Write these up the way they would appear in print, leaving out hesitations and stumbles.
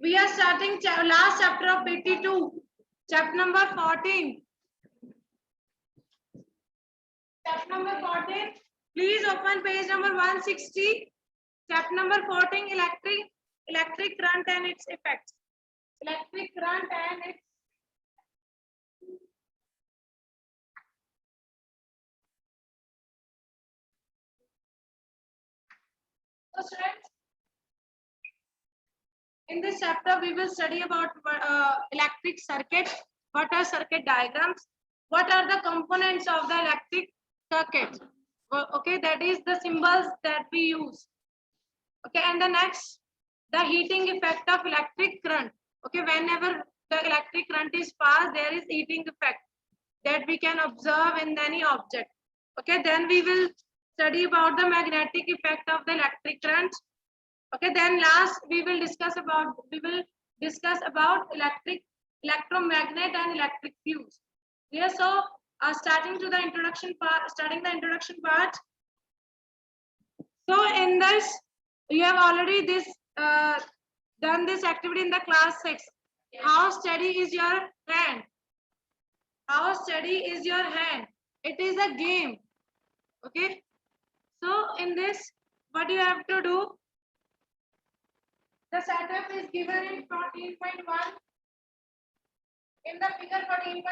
We are starting last chapter of 82, chapter number 14. Chapter number 14. Please open page number 160. Chapter number 14, electric current and its effects. Electric current and its so students, in this chapter we will study about electric circuit. What are circuit diagrams? What are the components of the electric circuit? Okay, that is the symbols that we use. Okay, and the next, the heating effect of electric current. Okay, whenever the electric current is passed, there is heating effect that we can observe in any object. Okay, then we will study about the magnetic effect of the electric current. Okay, then last we will discuss about electromagnet and electric fields. Yes, so starting the introduction part. So in this, you have already done this activity in the class 6. How steady is your hand? How steady is your hand? It is a game. Okay. So in this, what you have to do? The setup is given in 14.1. In the figure 14.1,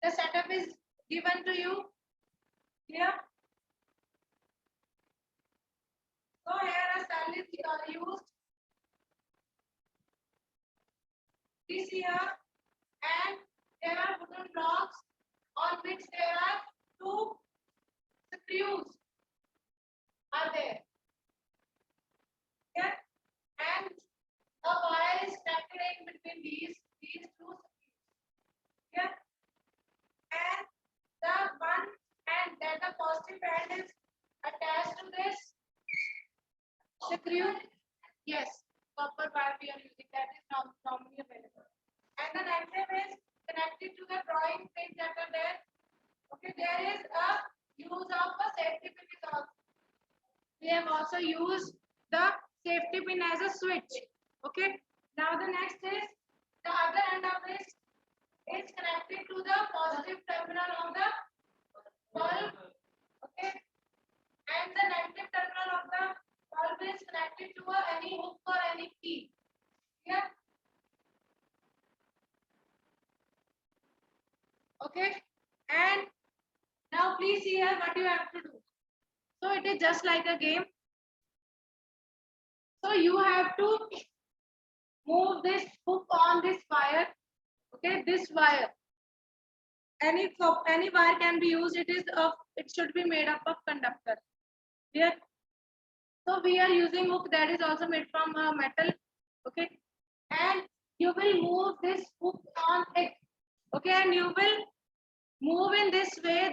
the setup is given to you. Here. So here a cell is used. This here, and there are wooden blocks on which there are two screws are there. Yeah, and a wire is connected in between these two screws. Yeah, and the one end that the positive end is attached to this screw. Yes, copper wire we are using, that is normally available. And the negative is connected to the drawing pins that are there. Okay, there is a use of a safety pin is also. We have also used the safety pin as a switch. Okay, now the next is the other end of this is connected to the positive terminal of the bulb. Okay, and the negative terminal of the bulb is connected to any hook or any key. Yeah. Okay, and now please see here what you have to do. So it is just like a game. So you have to move this hook on this wire. Okay, this wire. Any wire can be used. It should be made up of conductor. Here. So we are using hook that is also made from metal. Okay, and you will move this hook on it. Okay, and you will move in this way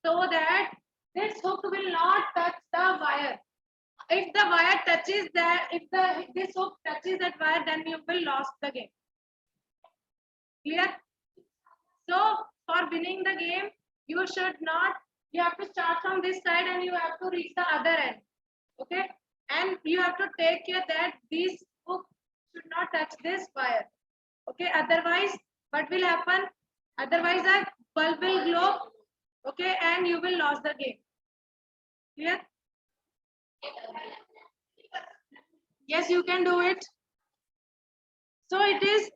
so that this hook will not touch the wire. If the wire touches that, this hook touches that wire, then you will lose the game. Clear? So for winning the game, you have to start from this side and you have to reach the other end. Okay, and you have to take care that this hook should not touch this wire. Okay, otherwise what will happen? Otherwise the bulb will glow. Okay, and you will lose the game. Clear? Yes, you can do it. So it is.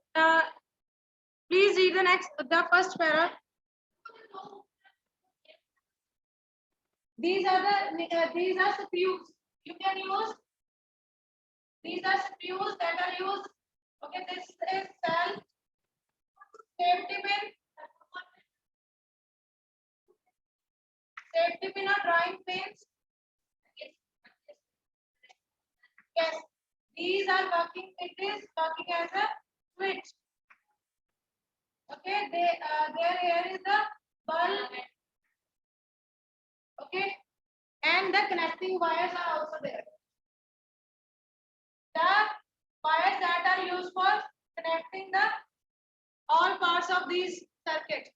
Please read the first paragraph. These are screws. You can use. These are screws that are used. Okay, this is cell, safety pin or drawing pins. Yes, these are working. It is working as a switch. Okay, here is the bulb. Okay, and the connecting wires are also there. The wires that are used for connecting all parts of these circuit.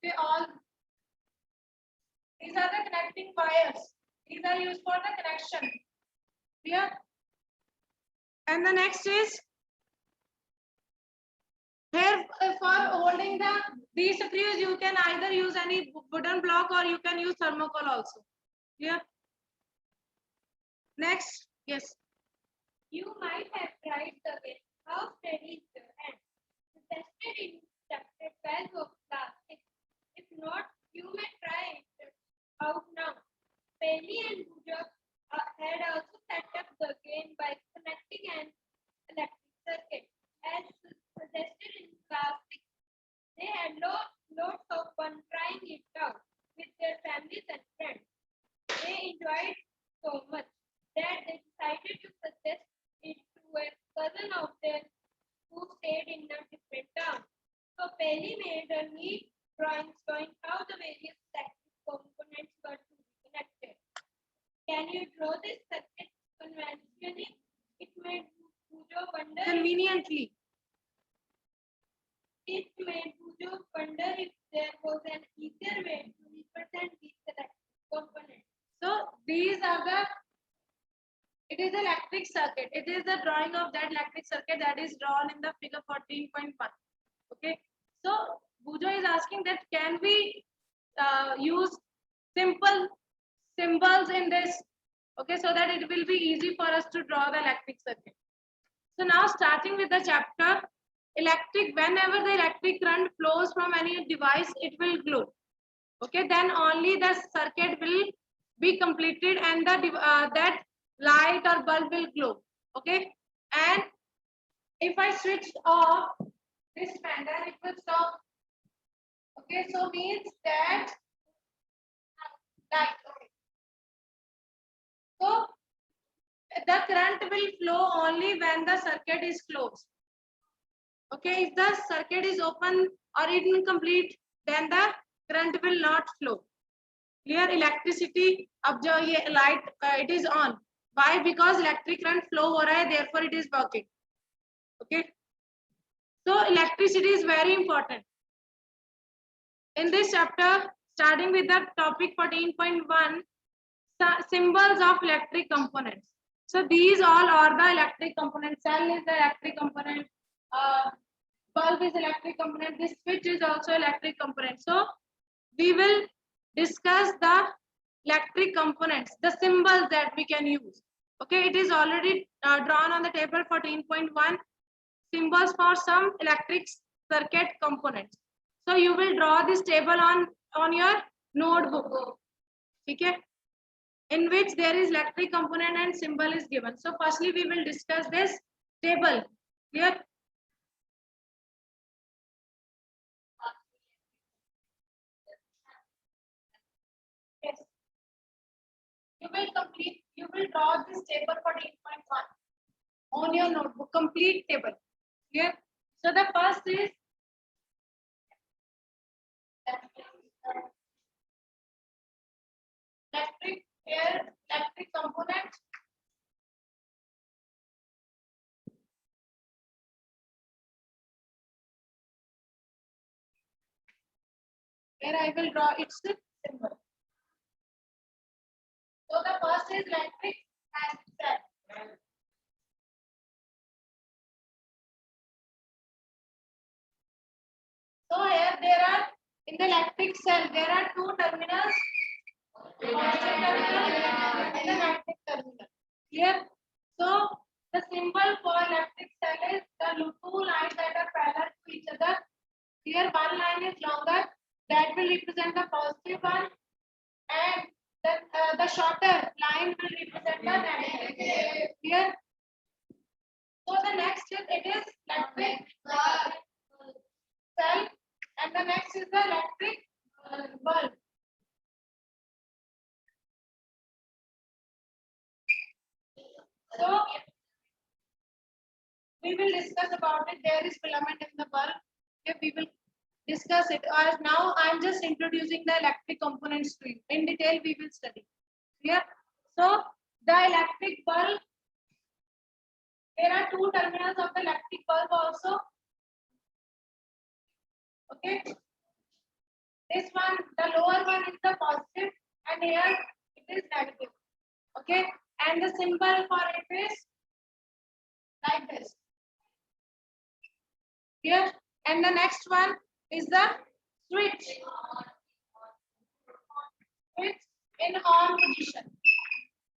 Okay, these are the connecting wires. These are used for the connection. Here. And the next is Here, for holding these screws, you can either use any wooden block or you can use thermocol also. Yeah. Next, yes. You might have tried the game. How steady is your hand? The tested instructed valve of plastic. If not, you may try it out now. Bailey and Buja had also set up the game by connecting an electric circuit. As suggested in class 6, they had lots of fun trying it out with their families and friends. They enjoyed so much that they decided to suggest it to a cousin of theirs who stayed in a different town. So Bailey made a neat drawing showing how the various electric components were to be connected. Can you draw this circuit conventionally? It made Bujo wonder. Conveniently. It made Bujo wonder if there was an easier way to represent these electric components. So these are the. It is electric circuit. It is the drawing of that electric circuit that is drawn in the figure 14.1. Okay. So Bujo is asking that can we use simple symbols in this, okay, so that it will be easy for us to draw the electric circuit. So now starting with the chapter electric, whenever the electric current flows from any device, it will glow. Okay, then only the circuit will be completed and the that light or bulb will glow. Okay, and if I switch off this fan, then it will stop. Okay, so means that light. Okay. So the current will flow only when the circuit is closed. Okay, if the circuit is open or incomplete, then the current will not flow. Clear? Electricity अब जो ये light it is on. Why? Because electric current flow हो रहा है, therefore it is working. Okay. So electricity is very important. In this chapter, starting with the topic 14.1, symbols of electric components. So these all are the electric components. Cell is the electric component. Bulb is electric component. This switch is also electric component. So we will discuss the electric components, the symbols that we can use. Okay, it is already drawn on the table 14.1. Symbols for some electric circuit components. So you will draw this table on your notebook. Okay, in which there is electric component and symbol is given. So firstly we will discuss this table. Clear? Yes. You will draw this table for 8.1 on your notebook, complete table. Clear? So the first is electric component. Where I will draw its symbol. So the first is electric and cell. So here there are in the electric cell there are two terminals. Positive terminal and the negative terminal. Clear? So the symbol for electric cell is the two lines that are parallel to each other. Here one line is longer, that will represent the positive one, and the shorter line will represent the negative. Here. So the next is it is electric cell, and the next is the electric bulb. So we will discuss about it. There is filament in the bulb. Okay, we will discuss it. As now I am just introducing the electric components to you. In detail, we will study. Clear? So the electric bulb. There are two terminals of the electric bulb also. Okay. This one, the lower one is the positive, and here it is negative. Okay. And the symbol for it is like this. Here. And the next one is the switch. Switch in on position.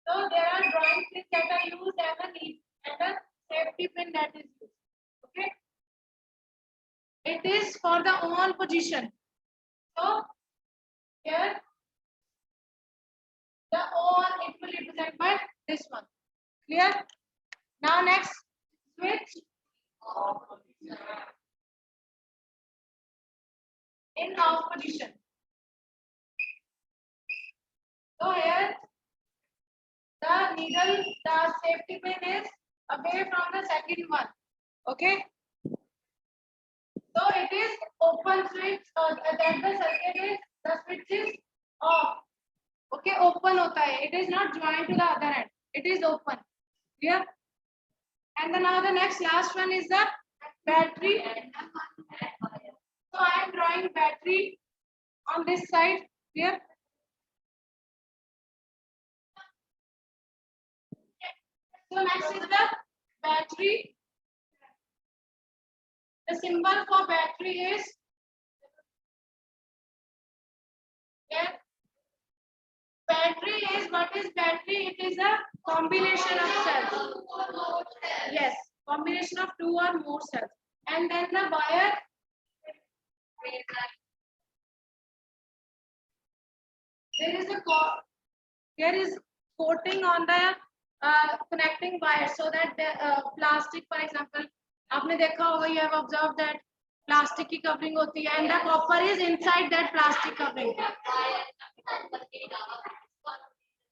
So there are drawing pins that are used and a safety pin that is used. Okay. It is for the on position. So here the on it will represent by this one. Clear? Now next switch in off position. So here the needle, the safety pin is away from the second one. Okay. So it is open switch. That the circuit is the switch is off. Okay, open hota hai. It is not joined to the other end. It is open. Clear? And then now the next last one is the battery. So I am drawing battery on this side. Clear? So next is the battery. The symbol for battery is here. Battery is, what is battery? It is a combination of cells. Yes, combination of two or more cells. And then the wire. There is coating on the connecting wire so that the plastic, for example, आपने देखा होगा, you have observed that plastic की covering होती है and the copper is inside that plastic covering.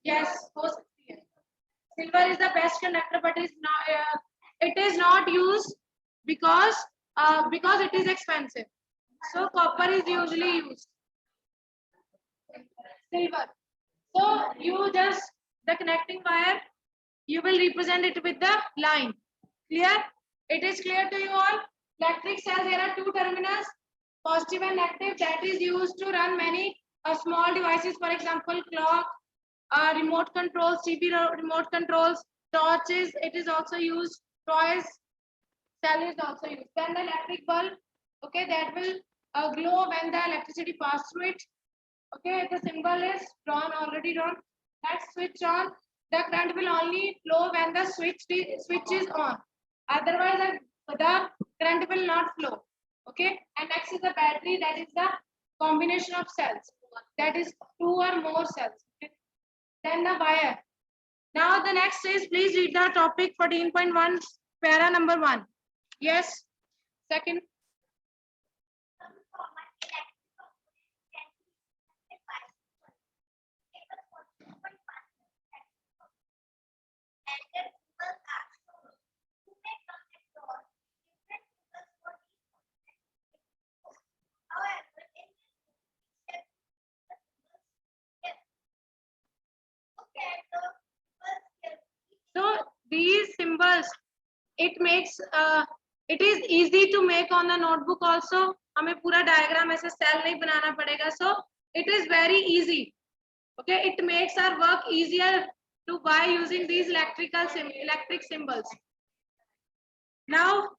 Yes, हो सकती है. Silver is the best conductor, but it is not used because it is expensive. So copper is usually used. Silver. So you just the connecting wire, you will represent it with the line. Clear? It is clear to you all. Electric cells, there are two terminals, positive and negative, that is used to run many small devices, for example, clock, remote controls, TV remote controls, torches. It is also used. Toys cell is also used. Then the electric bulb, okay, that will glow when the electricity passes through it. Okay, the symbol is drawn, already drawn. Let's switch on. The current will only flow when the switch is on. Otherwise, the current will not flow. Okay, and next is the battery. That is the combination of cells. That is two or more cells. Okay? Then the wire. Now the next is, please read the topic 14.1, para number 1. Yes. Second. So these symbols, it makes it is easy to make on the notebook also. हमें पूरा diagram ऐसे cell नहीं बनाना पड़ेगा. So it is very easy. Okay, it makes our work easier to by using these electric symbols. Now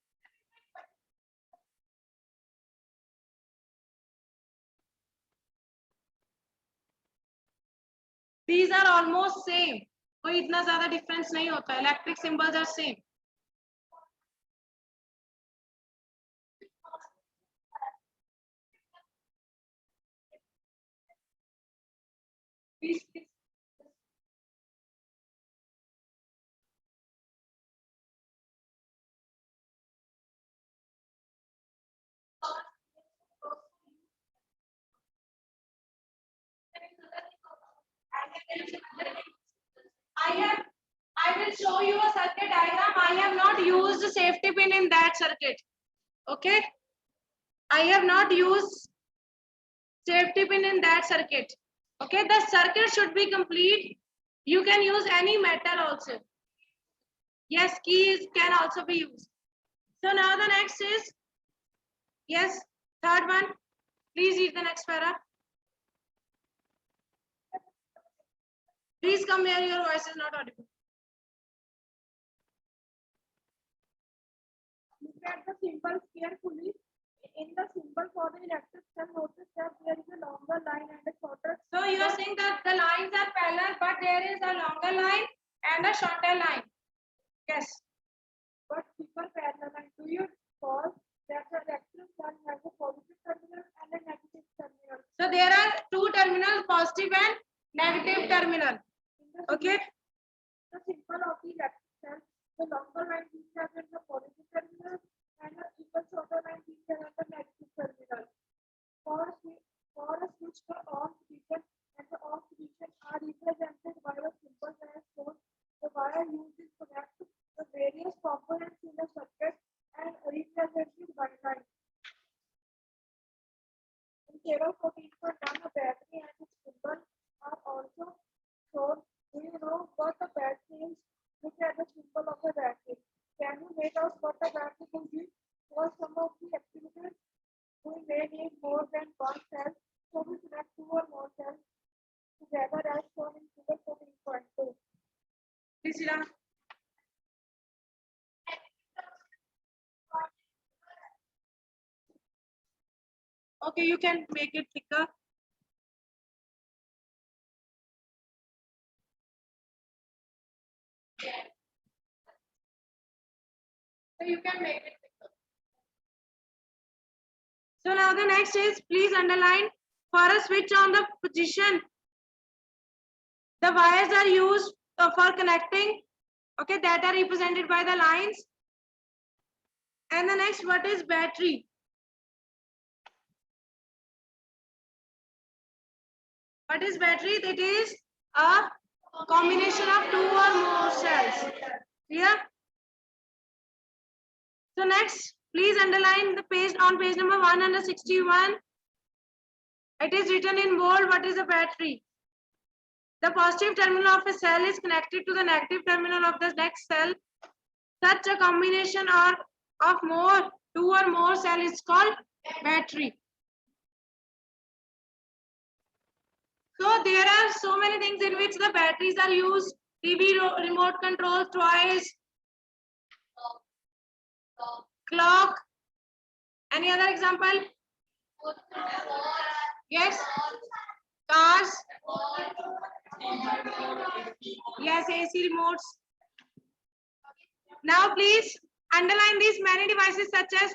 these are almost same. कोई इतना ज़्यादा difference नहीं होता. Electric symbols are same. Please. I will show you a circuit diagram. I have not used safety pin in that circuit. Okay. I have not used safety pin in that circuit. Okay. The circuit should be complete. You can use any metal also. Yes, keys can also be used. So now the next is, yes, third one. Please read the next para. Please come here, your voice is not audible. Look at the symbols carefully. in the symbol for the electric cell, notice that there is a longer line and a shorter. So you are saying that the lines are parallel, but there is a longer line and a shorter line. Yes. But super parallel line. Do you recall that the electric cell has a positive terminal and a negative terminal? So there are two terminals, positive and negative terminal. Okay. The symbol of the electric cell, the longer line represents the positive terminal and the even shorter line represents the negative terminal. For a switch, the on position and the off position are represented by the symbols as shown. The wire used is connect the various components in the circuit and represented by lines. In table 14.1, a battery and its symbol are also shown. Do you know what the battery is? Look at the symbol of the battery. Can you make out what the battery will be? For some of the activities, we may need more than one cell, so we connect two or more cells together as shown in figure 14.2. Please, Sheila. Okay, you can make it thicker. So you can make it thicker. So now the next is, please underline, for a switch on the position, the wires are used for connecting, okay, that are represented by the lines. And the next, what is battery? What is battery? That is a combination of two or more cells. Clear? So next, please underline the page on page number 161. It is written in bold, what is a battery? The positive terminal of a cell is connected to the negative terminal of the next cell. Such a combination of two or more cells is called battery. So there are so many things in which the batteries are used. TV remote control, toys, clock. Any other example? Yes. Cars. Yes, AC remotes. Now please underline these many devices such as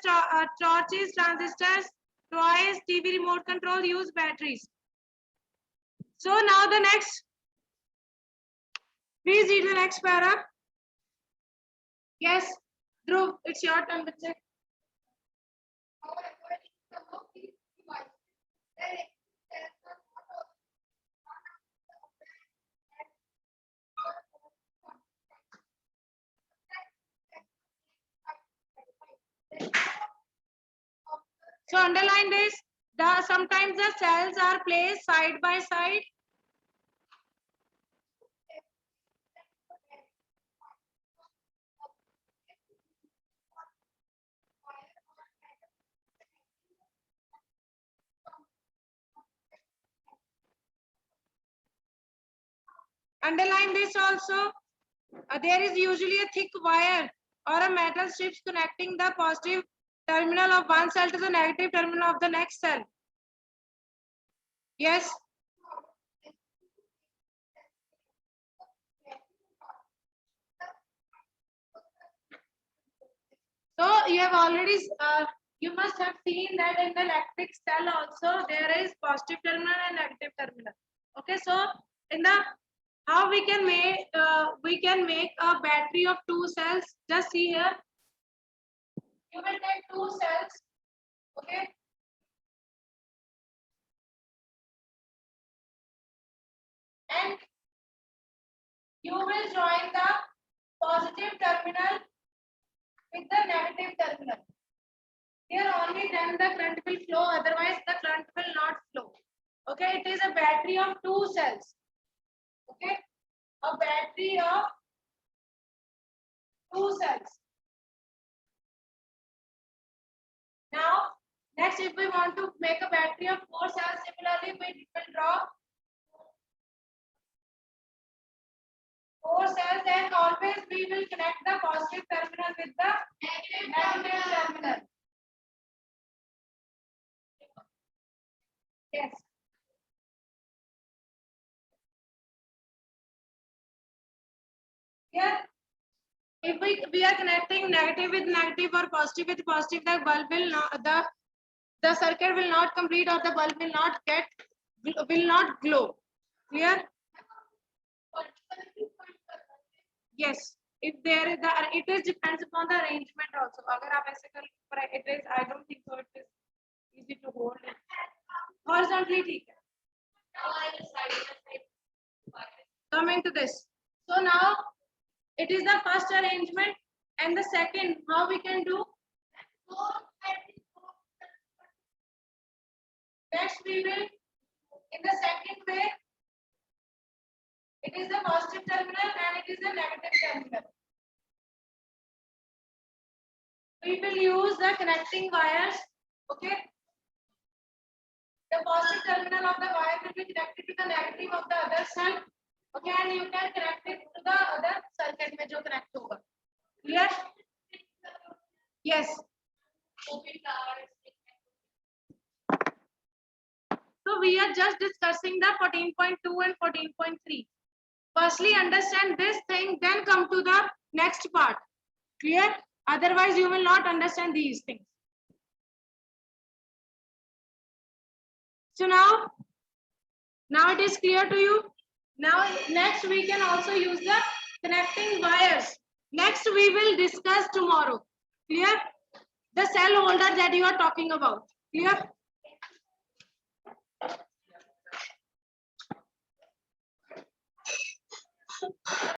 torches, transistors, toys, TV remote control use batteries. So now the next, please read the next para. Yes, Dhruv, it's your turn, bache. So underline this. Sometimes the cells are placed side by side. Underline this also. There is usually a thick wire or a metal strips connecting the positive terminal of one cell to the negative terminal of the next cell. Yes. So you have already, you must have seen that in the electric cell also there is positive terminal and negative terminal. Okay, so in the how we can make a battery of two cells. Just see here. You will take two cells. Okay. And you will join the positive terminal with the negative terminal. Here only then the current will flow, otherwise the current will not flow. Okay, it is a battery of two cells. Okay, a battery of two cells. Now, next, if we want to make a battery of four cells, similarly, we will draw four cells, and always we will connect the positive terminal with the negative terminal. if we are connecting negative with negative or positive with positive, the bulb will not, the circuit will not complete, or the bulb will not glow. Clear? Yes. If there is it is depends upon the arrangement also. अगर आप ऐसे कर, it is, I don't think so. It is easy to hold it. Horizontally ठीक है. Coming to this. So now it is the first arrangement, and the second, how we can do? Next we will, in the second way, it is the positive terminal and it is the negative terminal. We will use the connecting wires. Okay. The positive terminal of the wire will be connected to the negative of the other cell. Okay, and you can connect it to the other circuit में जो connect होगा. Clear? Yes. So we are just discussing the 14.2 and 14.3. Firstly, understand this thing, then come to the next part. Clear? Otherwise, you will not understand these things. So now it is clear to you. Now, next we can also use the connecting wires. Next we will discuss tomorrow. Clear? The cell holder that you are talking about. Clear?